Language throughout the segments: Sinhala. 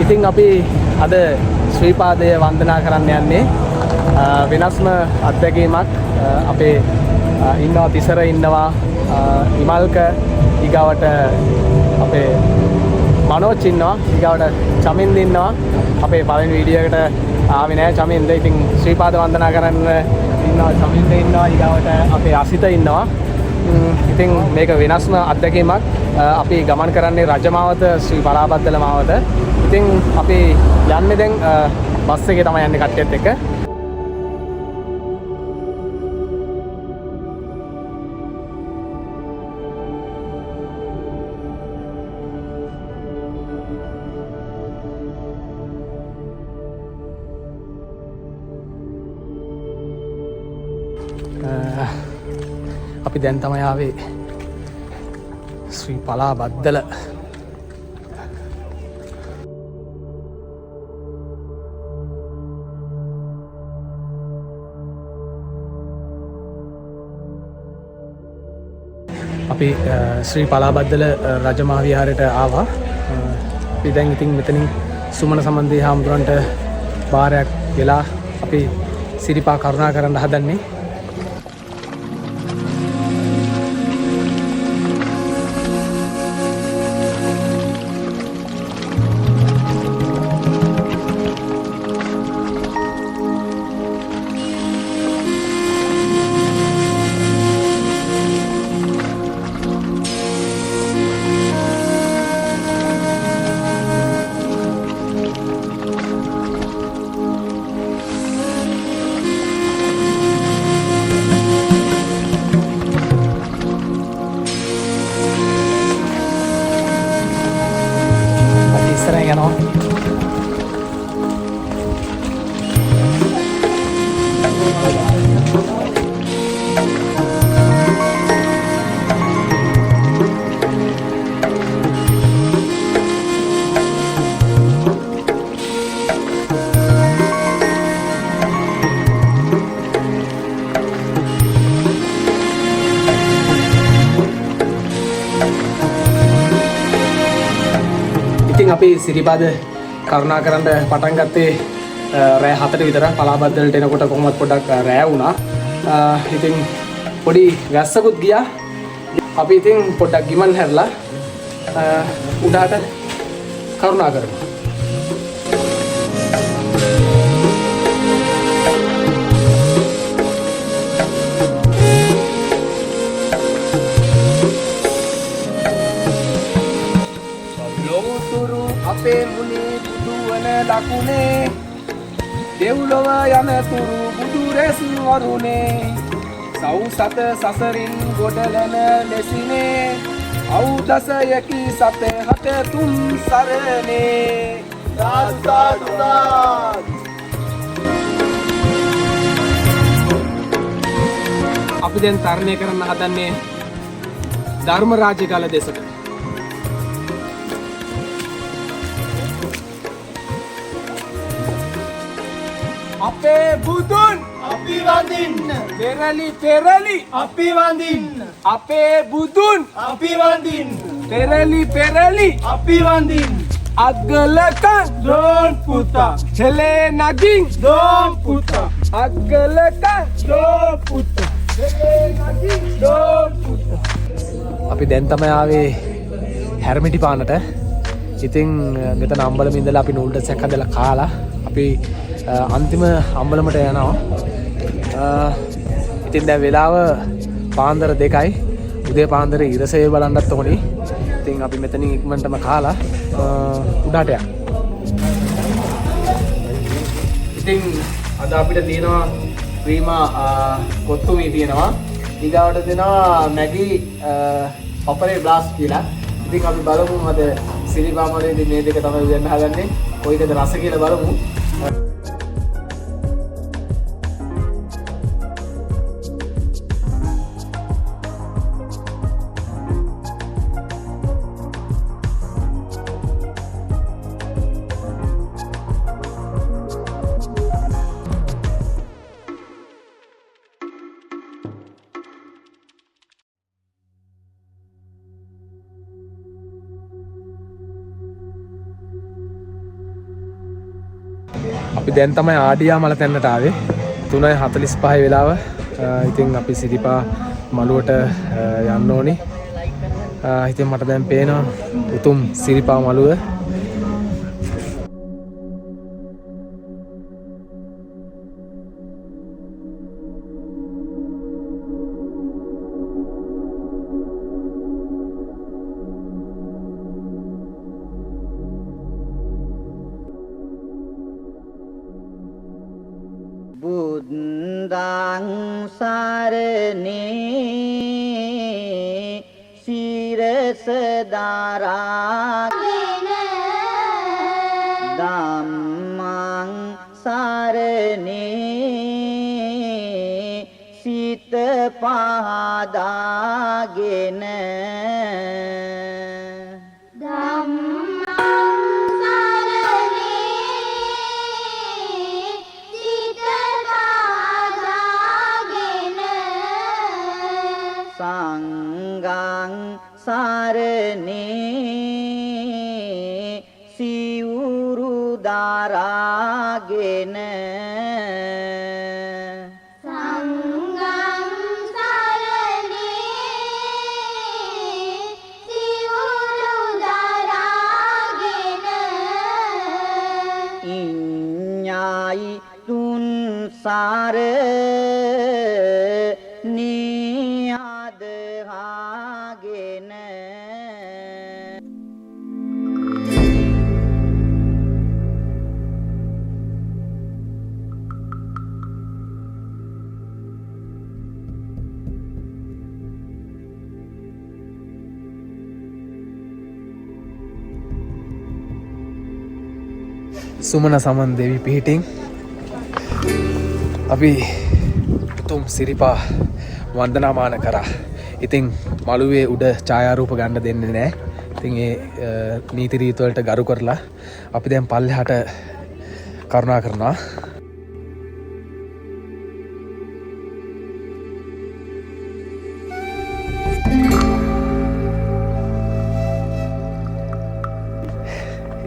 ඉතින් අපි අද ශ්‍රීපාදය වන්දනා කරන්න යන්නේ වෙනස්ම අත්දැකීමක්. අපේ ඉන්නවා තිසර ඉන්නවා ඉමල්ක ඊගාවට අපේ මනෝජ් ඉන්නවා ඊගාවට චමින්ද ඉන්නවා. අපේ පළවෙනි වීඩියෝ එකට ආවේ නැහැ චමින්ද. ඉතින් ශ්‍රීපාද වන්දනා කරන්න ඉන්නවා චමින්ද ඉන්නවා ඊගාවට අපේ අසිත ඉන්නවා. ඉතින් මේක වෙනස්ම අත්දැකීමක්. අපි ගමන් කරන්නේ රජමාවත ශ්‍රී පලාබද්දල මාවත. ඉතින් අපි යන්නේ දැන් බස් එකේ තමයි යන්නේ කට්ටියත් එක්ක. අපි දැන් තමයි ආවේ ශ්‍රී පලාබද්දල. අපි ශ්‍රී පලාබද්දල රජමහා විහාරයට ආවා. අපි දැන් ඉතින් මෙතනින් සුමන සම්බන්ධී හාමුදුරන්ට බාරයක් වෙලා අපි සිරිපා කරුණා කරන්න හදන්නේ. ඉතින් අපි සිරිපාද කරුණා කරන්න පටන් ගත්තේ රෑ 4ට විතර. පලාබද්දලට එනකොට කොහොමත් පොඩ්ඩක් රෑ වුණා. ඉතින් පොඩි වැස්සකුත් ගියා. අපි ඉතින් පොඩ්ඩක් ගිමන් හැරලා උඩට කරුණා කරමු. අපේ මුනේ බුදුවන ලකුණේ දෙව්ලොව යනතුරු බුදු රැස් වරුනේ සෞසත සසරින් ගොඩලන ලෙසිනේ අවුදසයකි සත හත තුන් සරණේ සාදුනාත්. අපි දැන් තරණය කරන්න හදන්නේ ධර්මරාජගල දෙසට. අපේ බුදුන් අපි වඳින්න පෙරලි පෙරලි අපි වඳින්න අපේ බුදුන් අපි වඳින්න පෙරලි පෙරලි අපි වඳින්න අග්ගලකන් දෝන් පුතා හෙලේ නගින් දෝන් පුතා අග්ගලකන් දෝන් පුතා හෙලේ නගින් දෝන් පුතා. අපි දැන් තමයි ආවේ හැරමිටි පානට. ඉතින් මෙතන අම්බලම ඉඳලා අපි නූඩල්ස් එකක් හදලා කාලා අපි අන්තිම අම්බලමට යනවා. ඉතින් දැන් වෙලාව පාන්දර 2යි. උදේ පාන්දර ඉරසේ බලන්නත් ඕනි. ඉතින් අපි මෙතනින් ඉක්මනටම කාලා උඩට යන්න. ඉතින් අද අපිට තියෙනවා ක්‍රීමා කොත්තුමි තියෙනවා. ඊගාවට දෙනවා මැගි ඔපරේ බ්ලාස්ට් කියලා. ඉතින් අපි බලමු අද සිරිපාමලේදී මේ දෙක තමයි උයන්න හදන්නේ. කොයිද රස කියලා බලමු. අපි දැන් තමයි ආඩියා මල තැන්නට ආවේ 3:45 වෙලාව. ඉතින් අපි සිරිපා මළුවට යන්න ඕනේ. ඉතින් මට දැන් පේනවා උතුම් සිරිපා මළුව. බුද්ධං සරණේ සිරස දරාගෙන ධම්මං සරණේ සිත පහදාගෙන සංඝං සරණේ සිවුරු දරාගෙන සංඝං සරණේ සිවුරු දරාගෙන ඉඤ්ඤායි තුන් සාර නියදහාගෙන සුමන සමන් දෙවි පිහිටින් අපි උතුම් සිරිපා වන්දනාමාන කරා. ඉතින් මළුවේ උඩ ඡායාරූප ගන්න දෙන්නේ නැහැ. ඉතින් ඒ නීති රීති වලට ගරු කරලා අපි දැන් පල්ලෙහාට කරුණා කරනවා.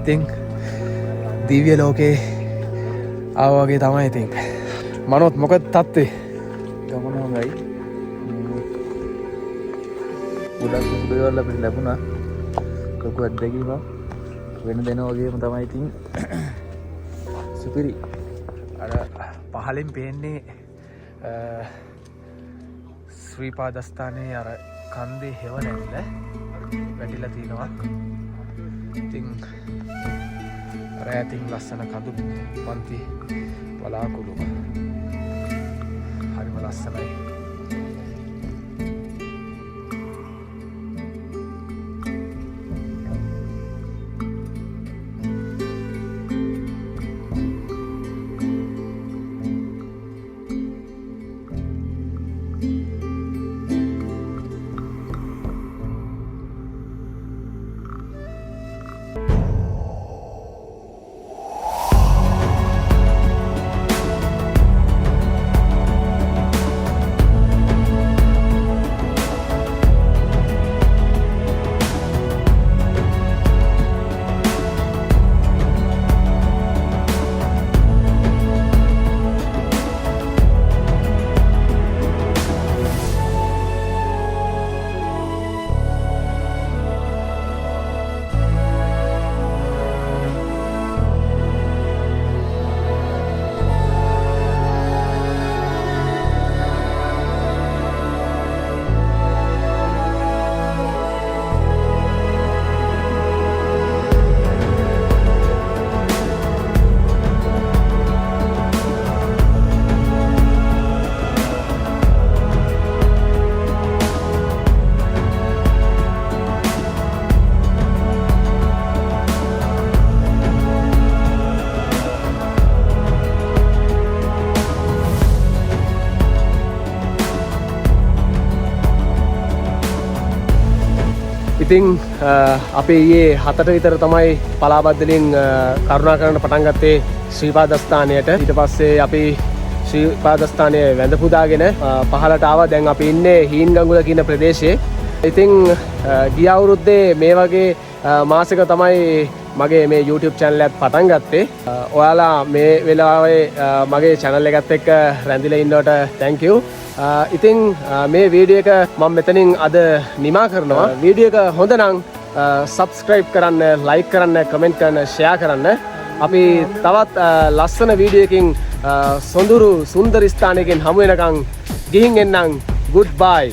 ඉතින් දිව්‍ය ලෝකේ ආවා වගේ තමයි ඉතින්. මනෝත් මොකද තත්ත්වේ? ගමන හොඳයි. ගොඩක් සුදු දේවල් අපිට ලැබුණා. ලොකු අත්දැකීමක්. වෙන දෙන වගේම තමයි ඉතින් සුපිරි. අර පහලින් පේන්නේ ශ්‍රීපාදස්ථානයේ අර කන්දේ හෙව නැල්ල වැටිලා තියෙනවා. ඉතින් අර ඇතින් ලස්සන කඳු පන්ති බලාකුළු හරිම ලස්සනයි. ඉතින් අපි ඊයේ 7ට විතර තමයි පලාබද්දලින් කරුණා කරන්න පටන් ගත්තේ ශ්‍රීපාදස්ථානයට. ඊට පස්සේ අපි ශ්‍රීපාදස්ථානයේ වැඳ පුදාගෙන පහළට ආවා. දැන් අපි ඉන්නේ හීන්ගඟුල කියන ප්‍රදේශයේ. ඉතින් ගිය අවුරුද්දේ මේ වගේ මාසෙක තමයි මගේ මේ YouTube channel එකත් පටන් ගත්තේ. ඔයාලා මේ වෙලාවේ මගේ channel එකත් එක්ක රැඳිලා ඉන්නවට thank you. ඉතින් මේ වීඩියෝ එක මම මෙතනින් අද නිමා කරනවා. වීඩියෝ එක හොඳ නම් subscribe කරන්න, like කරන්න, comment කරන්න, share කරන්න. අපි තවත් ලස්සන වීඩියෝ එකකින් සොඳුරු සුන්දර ස්ථානයකින් හමු වෙනකන් ගිහින් එන්නම්. Goodbye.